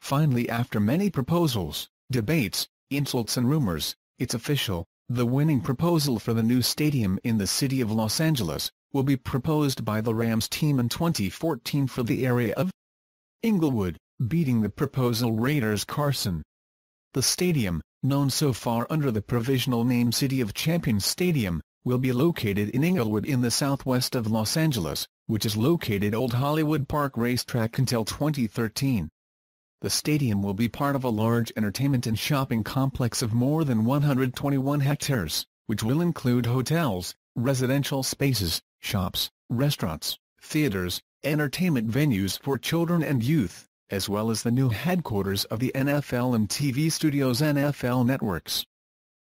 Finally, after many proposals, debates, insults and rumors, it's official. The winning proposal for the new stadium in the city of Los Angeles will be proposed by the Rams team in 2014 for the area of Inglewood, beating the proposal Raiders Carson. The stadium, known so far under the provisional name City of Champions Stadium, will be located in Inglewood in the southwest of Los Angeles, which is located Old Hollywood Park Racetrack until 2013. The stadium will be part of a large entertainment and shopping complex of more than 121 hectares, which will include hotels, residential spaces, shops, restaurants, theaters, entertainment venues for children and youth, as well as the new headquarters of the NFL and TV studios NFL Networks.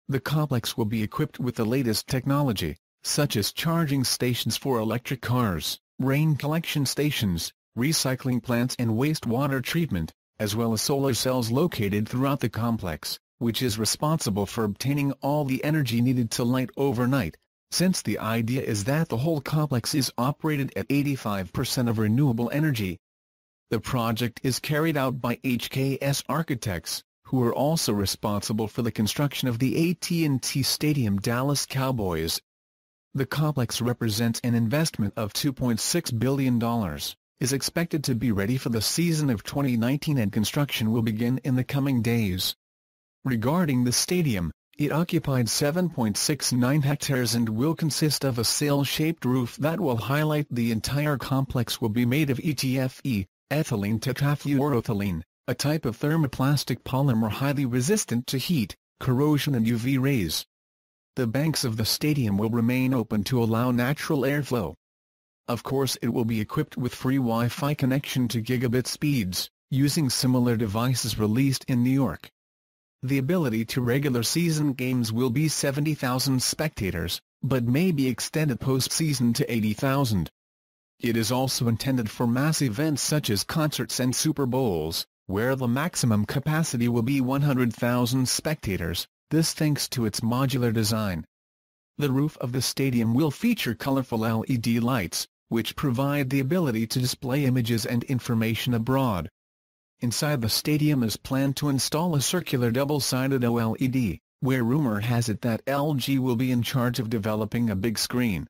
The complex will be equipped with the latest technology, such as charging stations for electric cars, rain collection stations, recycling plants and wastewater treatment, as well as solar cells located throughout the complex, which is responsible for obtaining all the energy needed to light overnight, since the idea is that the whole complex is operated at 85% of renewable energy. The project is carried out by HKS Architects, who are also responsible for the construction of the AT&T Stadium Dallas Cowboys. The complex represents an investment of $2.6 billion. Is expected to be ready for the season of 2019 and construction will begin in the coming days. Regarding the stadium, it occupied 7.69 hectares and will consist of a sail-shaped roof that will highlight the entire complex will be made of ETFE, ethylene tetrafluoroethylene, a type of thermoplastic polymer highly resistant to heat, corrosion and UV rays. The banks of the stadium will remain open to allow natural airflow. Of course, it will be equipped with free Wi-Fi connection to gigabit speeds, using similar devices released in New York. The ability to regular season games will be 70,000 spectators, but may be extended post-season to 80,000. It is also intended for mass events such as concerts and Super Bowls, where the maximum capacity will be 100,000 spectators, this thanks to its modular design. The roof of the stadium will feature colorful LED lights, which provide the ability to display images and information abroad. Inside the stadium is planned to install a circular double-sided OLED, where rumor has it that LG will be in charge of developing a big screen.